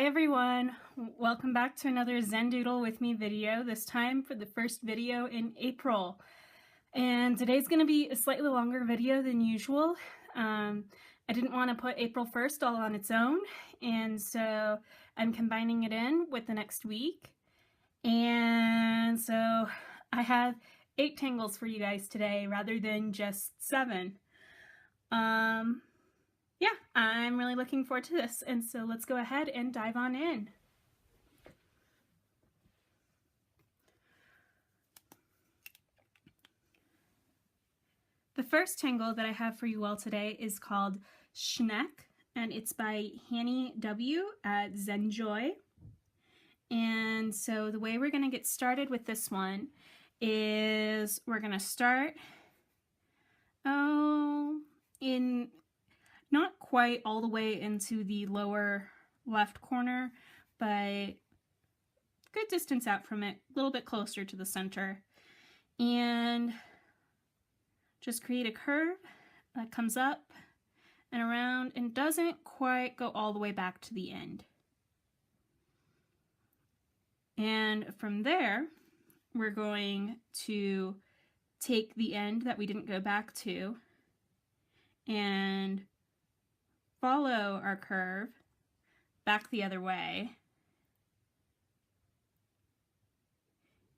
Hi everyone, welcome back to another Zen Doodle with me video, this time for the first video in April. And today's going to be a slightly longer video than usual. I didn't want to put April 1st all on its own, and so I'm combining it in with the next week. And so I have 8 tangles for you guys today rather than just 7. Yeah, I'm really looking forward to this, and so let's go ahead and dive on in. The first tangle that I have for you all today is called Sneck, and it's by Hanny W. at Zen Joy. And so the way we're going to get started with this one is we're going to start in not quite all the way into the lower left corner, but good distance out from it, a little bit closer to the center. And just create a curve that comes up and around and doesn't quite go all the way back to the end. And from there, we're going to take the end that we didn't go back to and follow our curve back the other way.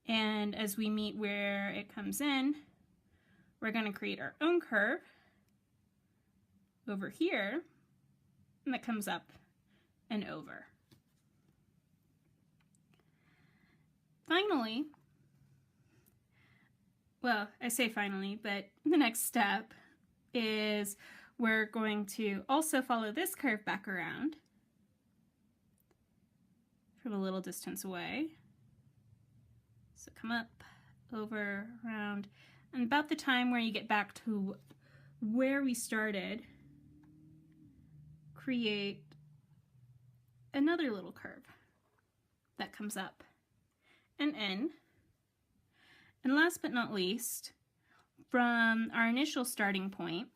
And as we meet where it comes in, we're going to create our own curve over here, and that comes up and over. Finally, well, I say finally, but the next step is we're going to also follow this curve back around from a little distance away. So come up, over, around, and about the time where you get back to where we started, create another little curve that comes up and in. And last but not least, from our initial starting point,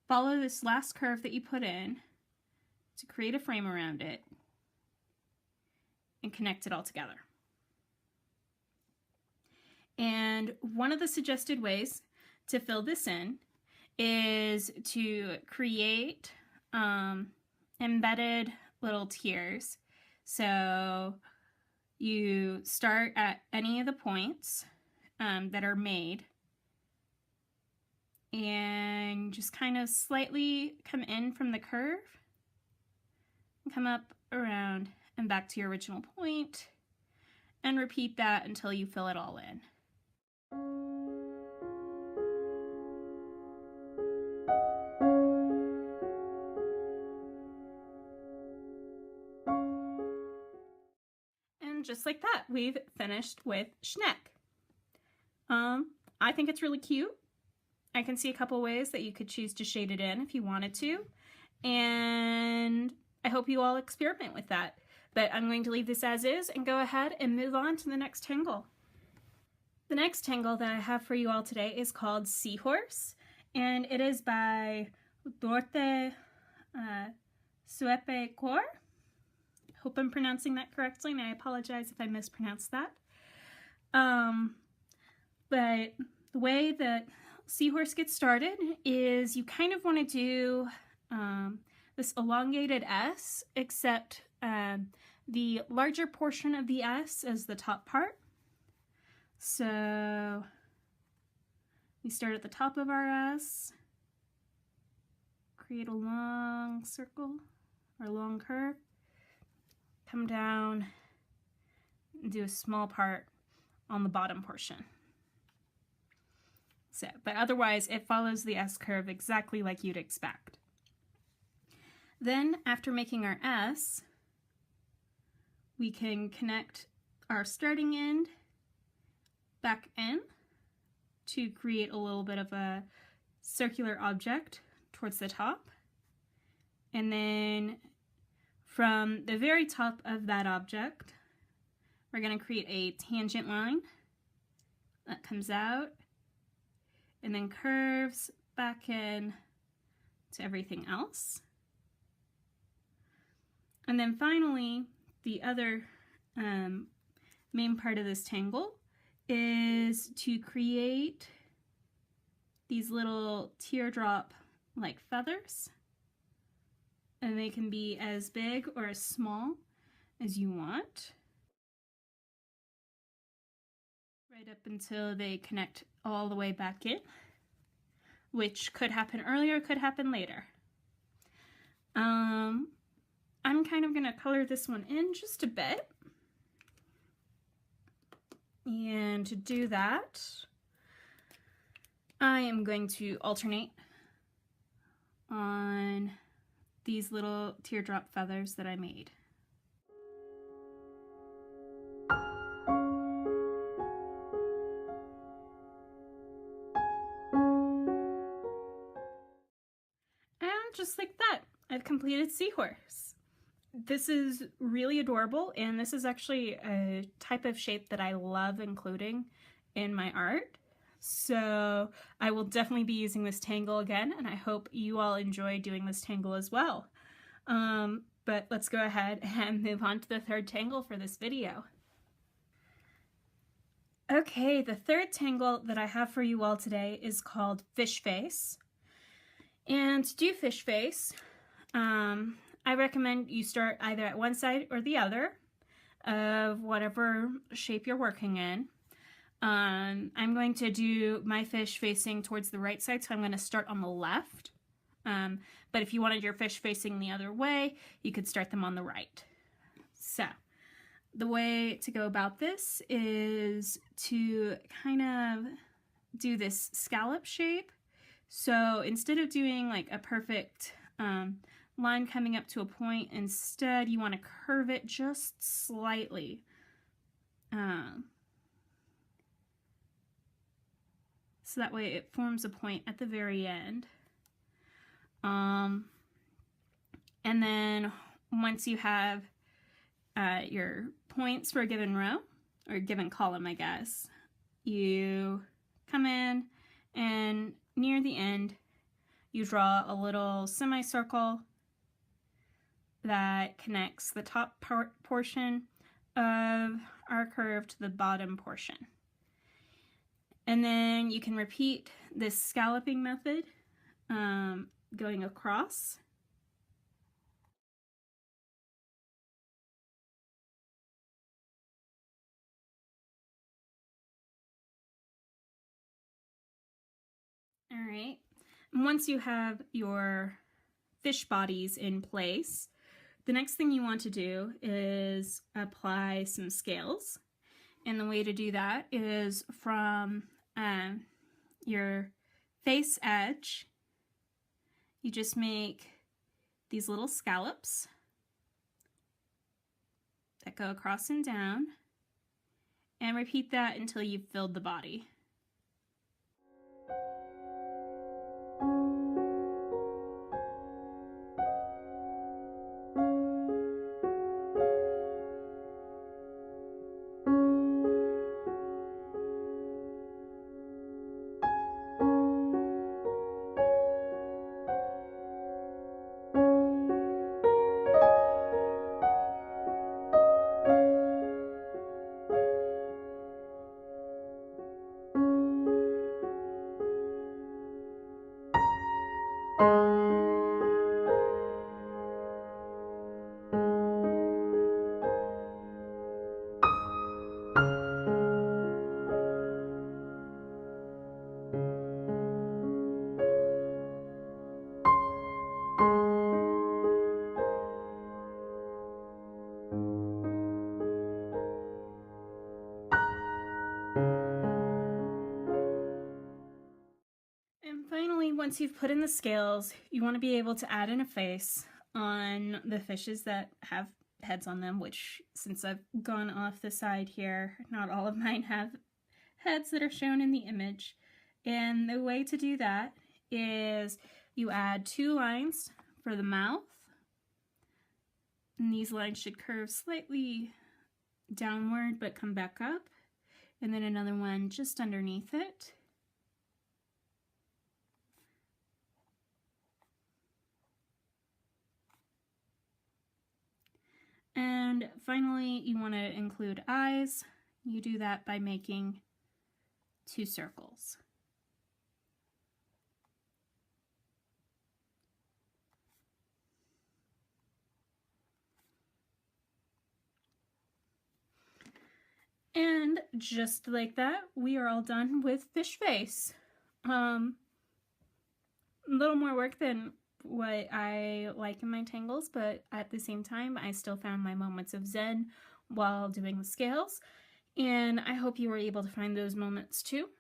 follow this last curve that you put in to create a frame around it and connect it all together. And one of the suggested ways to fill this in is to create embedded little tiers. So you start at any of the points that are made and just kind of slightly come in from the curve, come up, around, and back to your original point, and repeat that until you fill it all in. And just like that, we've finished with Sneck. I think it's really cute. I can see a couple ways that you could choose to shade it in if you wanted to, and I hope you all experiment with that. But I'm going to leave this as is and go ahead and move on to the next tangle. The next tangle that I have for you all today is called Seahorse, and it is by Dorte Suepe-Kor. Hope I'm pronouncing that correctly, and I apologize if I mispronounced that. But the way that Seahorse gets started is you kind of want to do this elongated S, except the larger portion of the S is the top part. So we start at the top of our S, create a long circle or long curve, come down and do a small part on the bottom portion. So, but otherwise it follows the S curve exactly like you'd expect. Then after making our S, we can connect our starting end back in to create a little bit of a circular object towards the top. And then from the very top of that object, we're going to create a tangent line that comes out and then curves back in to everything else. And then finally, the other main part of this tangle is to create these little teardrop like feathers, and they can be as big or as small as you want, right up until they connect all the way back in, which could happen earlier, could happen later. I'm kind of going to color this one in just a bit. And to do that, I am going to alternate on these little teardrop feathers that I made. And just like that, I've completed Seahorse. This is really adorable, and this is actually a type of shape that I love including in my art. So I will definitely be using this tangle again, and I hope you all enjoy doing this tangle as well. But let's go ahead and move on to the third tangle for this video. Okay, the third tangle that I have for you all today is called Fish Face. And to do Fish Face, I recommend you start either at one side or the other of whatever shape you're working in. I'm going to do my fish facing towards the right side, so I'm going to start on the left. But if you wanted your fish facing the other way, you could start them on the right. So the way to go about this is to kind of do this scallop shape. So instead of doing like a perfect line coming up to a point, instead you want to curve it just slightly. So that way it forms a point at the very end. And then once you have your points for a given row, or a given column, I guess, you come in and near the end, you draw a little semicircle that connects the top portion of our curve to the bottom portion. And then you can repeat this scalloping method going across. All right, and once you have your fish bodies in place, the next thing you want to do is apply some scales. And the way to do that is from your face edge, you just make these little scallops that go across and down, and repeat that until you've filled the body. And finally, once you've put in the scales, you want to be able to add in a face on the fishes that have heads on them, which, since I've gone off the side here, not all of mine have heads that are shown in the image. And the way to do that is you add 2 lines for the mouth, and these lines should curve slightly downward but come back up, and then another one just underneath it. And finally, you want to include eyes. You do that by making 2 circles. And just like that, we are all done with fish face. A little more work than what I like in my tangles, but at the same time, I still found my moments of zen while doing the scales, and I hope you were able to find those moments too.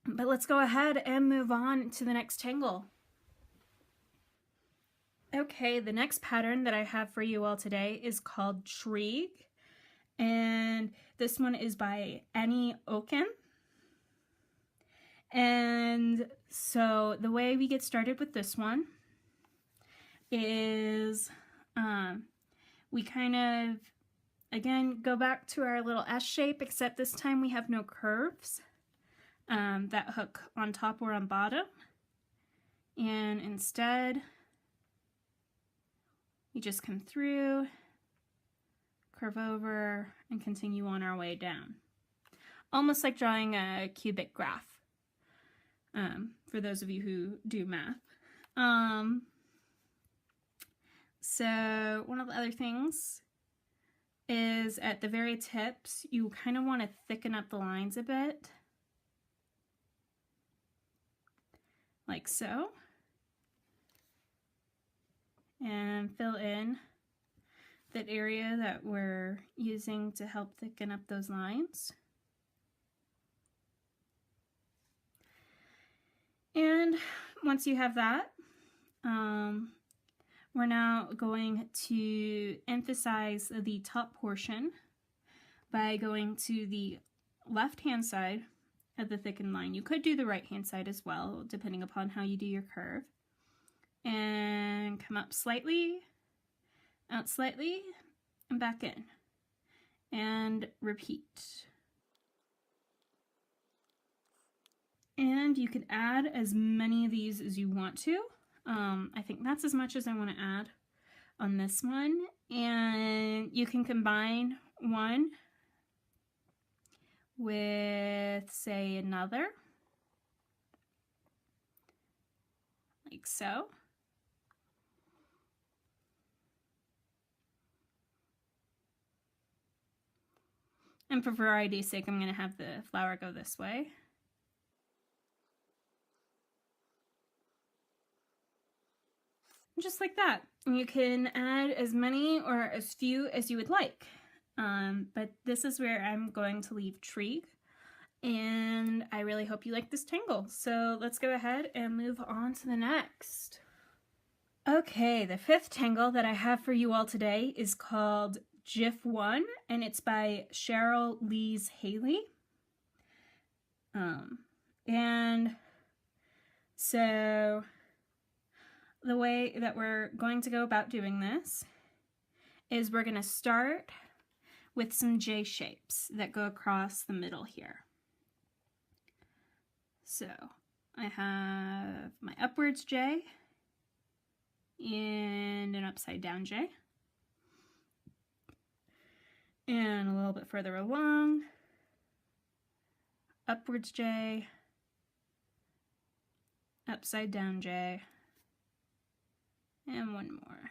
But let's go ahead and move on to the next tangle. Okay, the next pattern that I have for you all today is called Trig, and this one is by Annie Oken. And so the way we get started with this one is we kind of, again, go back to our little S shape, except this time we have no curves that hook on top or on bottom. And instead, we just come through, curve over, and continue on our way down. Almost like drawing a cubic graph, for those of you who do math. So one of the other things is at the very tips, you kind of want to thicken up the lines a bit, like so, and fill in that area that we're using to help thicken up those lines. And once you have that, we're now going to emphasize the top portion by going to the left-hand side of the thickened line. You could do the right-hand side as well, depending upon how you do your curve. And come up slightly, out slightly, and back in. And repeat. And you can add as many of these as you want to. I think that's as much as I want to add on this one. And you can combine one with, say, another, like so. And for variety's sake, I'm going to have the flower go this way. Just like that. You can add as many or as few as you would like. But this is where I'm going to leave Trig. And I really hope you like this tangle. So let's go ahead and move on to the next. Okay, the 5th tangle that I have for you all today is called GIF 1, and it's by Cheryl Lees Haley. And so the way that we're going to go about doing this is we're going to start with some J shapes that go across the middle here. So I have my upwards J and an upside down J. And a little bit further along, upwards J, upside down J, and one more.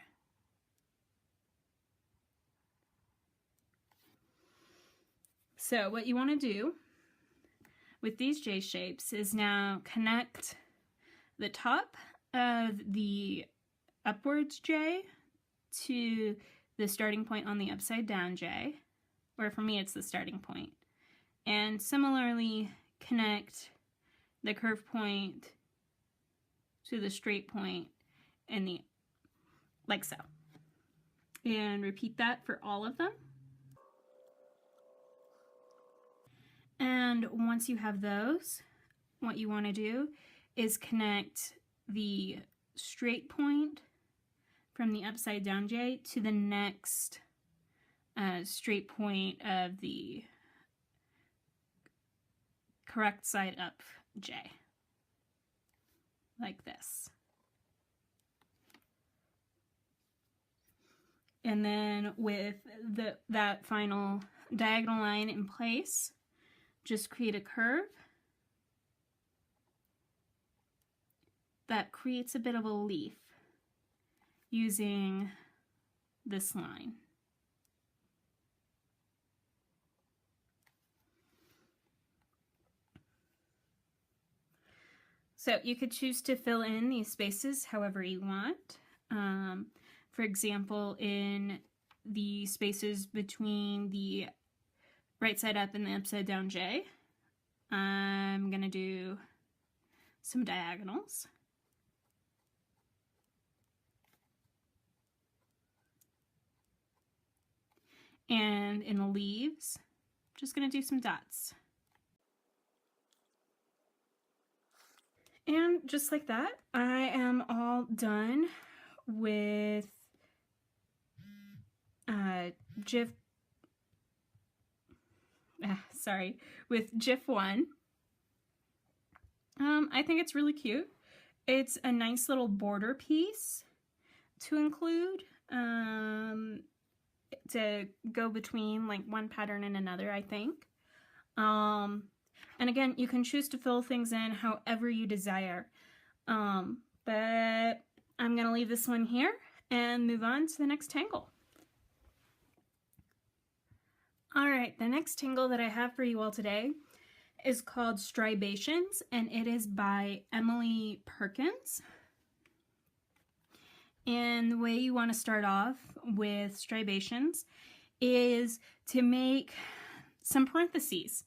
So what you want to do with these J shapes is now connect the top of the upwards J to the starting point on the upside down J, or for me it's the starting point, and similarly connect the curve point to the straight point and the, like so, and repeat that for all of them. And once you have those, what you want to do is connect the straight point from the upside down J to the next straight point of the correct side up J, like this. And then with that final diagonal line in place, just create a curve that creates a bit of a leaf using this line. So you could choose to fill in these spaces however you want. For example, in the spaces between the right side up and the upside down J, I'm gonna do some diagonals. And in the leaves, just gonna do some dots. And just like that, I am all done with GIF 1. I think it's really cute. It's a nice little border piece to include, to go between like one pattern and another, I think. And again, you can choose to fill things in however you desire. But I'm gonna leave this one here and move on to the next tangle. All right, the next tangle that I have for you all today is called Striations, and it is by Emily Perkins. And the way you want to start off with striations is to make some parentheses.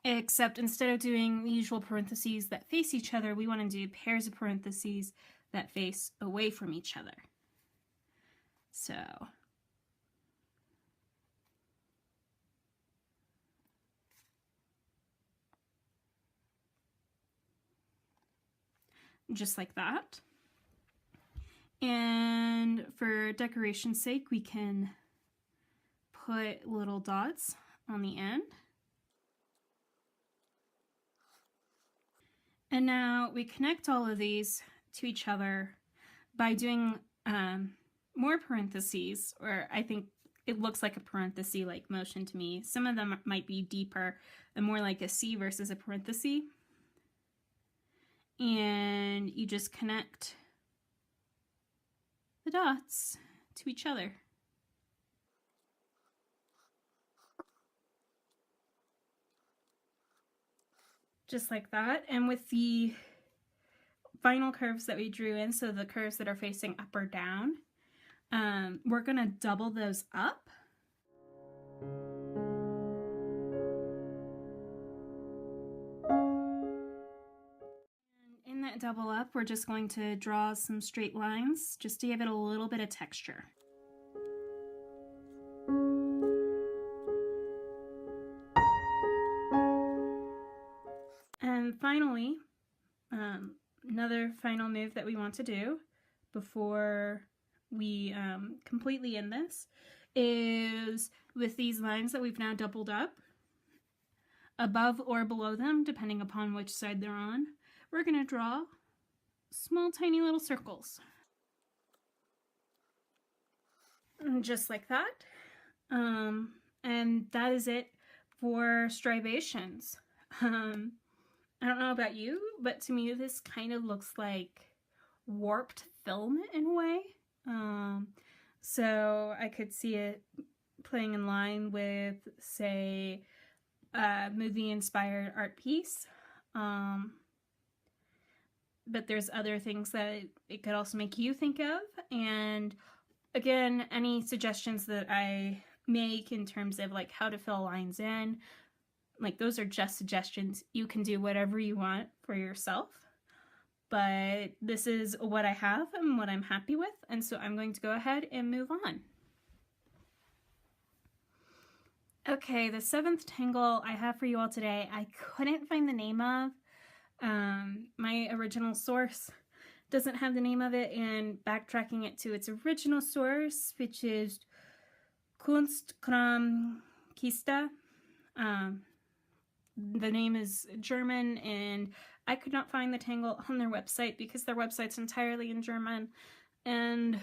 Except instead of doing the usual parentheses that face each other, we want to do pairs of parentheses that face away from each other. So just like that. And for decoration's sake, we can put little dots on the end. And now we connect all of these to each other by doing more parentheses, or I think it looks like a parenthesis-like motion to me. Some of them might be deeper and more like a C versus a parenthesis. And you just connect the dots to each other. Just like that. And with the final curves that we drew in, so the curves that are facing up or down, we're gonna double those up. And in that double up, we're just going to draw some straight lines just to give it a little bit of texture. And finally, another final move that we want to do before we completely end this is with these lines that we've now doubled up, above or below them, depending upon which side they're on, we're going to draw small tiny little circles. And just like that. And that is it for striations. I don't know about you, but to me this kind of looks like warped film in a way. So I could see it playing in line with, say, a movie-inspired art piece. But there's other things that it could also make you think of. And again, any suggestions that I make in terms of like how to fill lines in, like those are just suggestions. You can do whatever you want for yourself. But this is what I have and what I'm happy with, and so I'm going to go ahead and move on. Okay, the 7th tangle I have for you all today, I couldn't find the name of. My original source doesn't have the name of it, and backtracking it to its original source, which is Kunstkramkiste. The name is German, and I could not find the tangle on their website because their website's entirely in German. And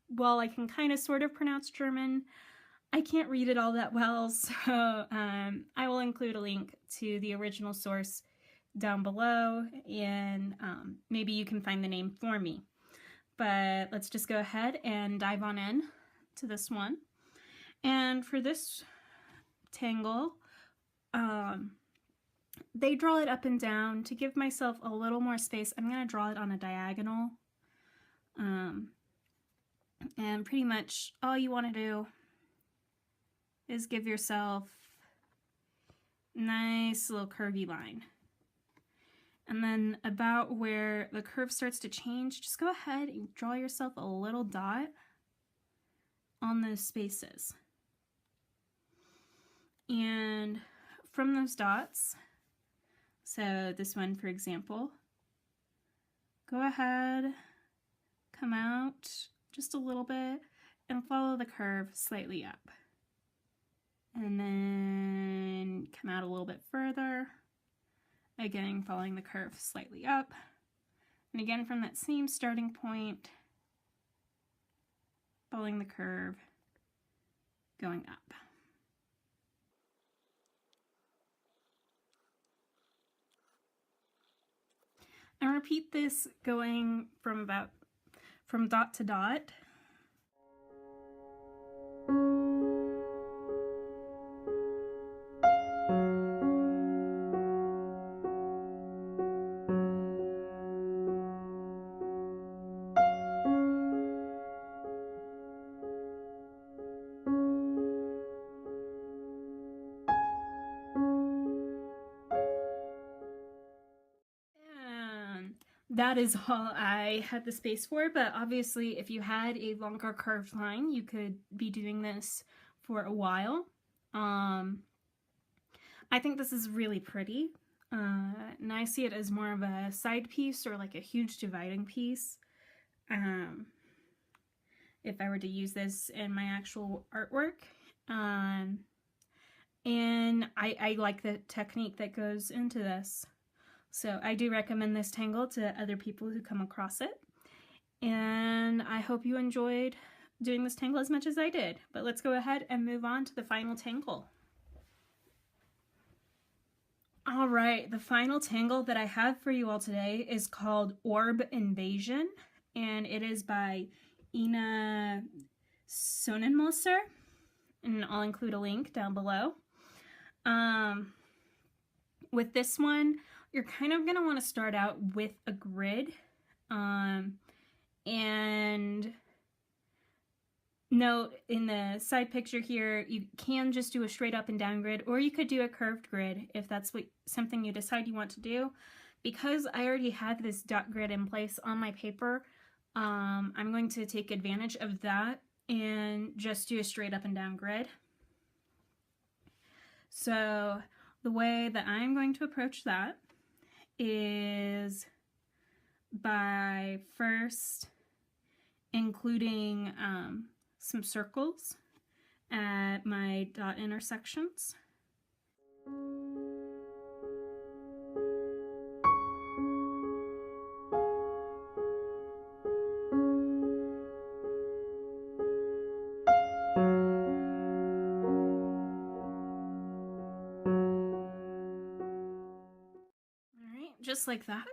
while I can kind of sort of pronounce German, I can't read it all that well, so I will include a link to the original source down below, and maybe you can find the name for me. But let's just go ahead and dive on in to this one. And for this tangle, they draw it up and down. To give myself a little more space, I'm going to draw it on a diagonal. And pretty much all you want to do is give yourself a nice little curvy line. And then about where the curve starts to change, just go ahead and draw yourself a little dot on those spaces. And from those dots, so this one for example, go ahead, come out just a little bit and follow the curve slightly up. And then come out a little bit further, again following the curve slightly up. And again from that same starting point, following the curve, going up. And repeat this going from dot to dot. That is all I had the space for, but obviously if you had a longer curved line, you could be doing this for a while. I think this is really pretty, and I see it as more of a side piece or like a huge dividing piece. If I were to use this in my actual artwork. And I like the technique that goes into this. So I do recommend this tangle to other people who come across it. And I hope you enjoyed doing this tangle as much as I did. But let's go ahead and move on to the final tangle. All right, the final tangle that I have for you all today is called Orb Invasion, and it is by Ina Sonnenmoser, and I'll include a link down below. With this one, you're kind of going to want to start out with a grid, and note in the side picture here, you can just do a straight up and down grid, or you could do a curved grid if that's something you decide you want to do. Because I already had this dot grid in place on my paper, I'm going to take advantage of that and just do a straight up and down grid. So the way that I'm going to approach that is by first including some circles at my dot intersections. Just like that.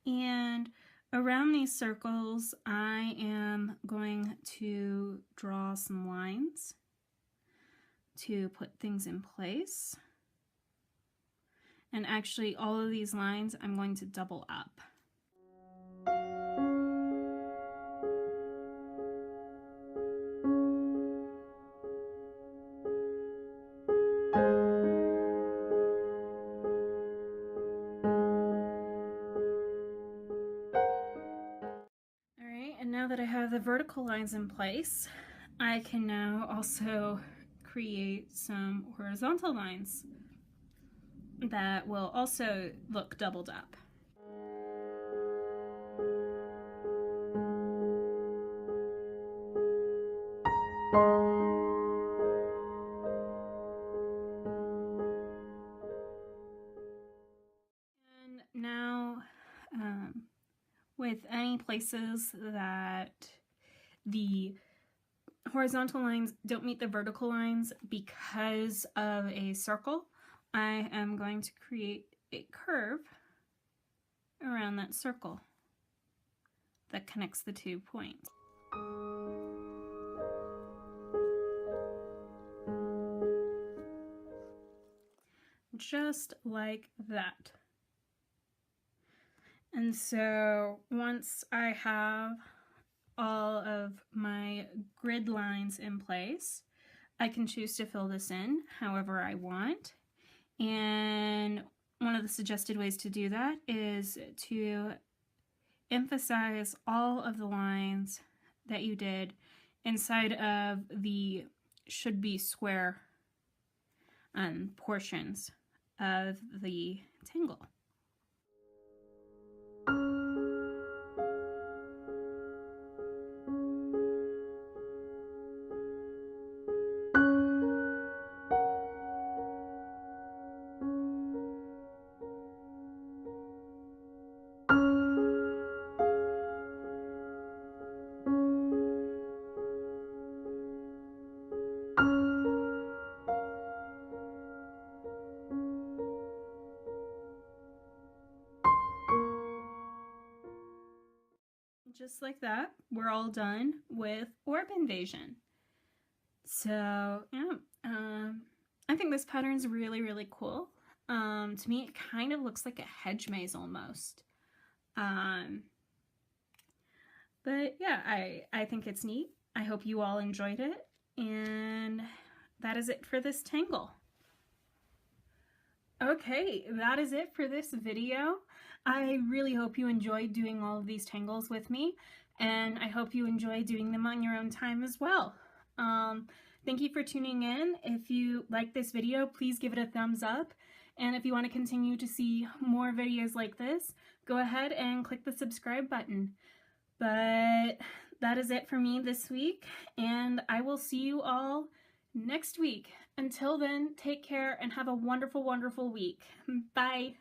And around these circles, I am going to draw some lines to put things in place. And actually, all of these lines I'm going to double up. Now that I have the vertical lines in place, I can now also create some horizontal lines that will also look doubled up. And now with any places that the horizontal lines don't meet the vertical lines because of a circle, I am going to create a curve around that circle that connects the 2 points. Just like that. And so once I have all of my grid lines in place, I can choose to fill this in however I want. And one of the suggested ways to do that is to emphasize all of the lines that you did inside of the should be square portions of the tangle. Just like that, we're all done with Orb Invasion. So yeah, I think this pattern's really, really cool. To me, it kind of looks like a hedge maze almost. But yeah, I think it's neat. I hope you all enjoyed it, and that is it for this tangle. Okay, that is it for this video. I really hope you enjoyed doing all of these tangles with me, and I hope you enjoy doing them on your own time as well. Thank you for tuning in. If you like this video, please give it a thumbs up, and if you want to continue to see more videos like this, go ahead and click the subscribe button. But that is it for me this week, and I will see you all next week. Until then, take care and have a wonderful, wonderful week. Bye.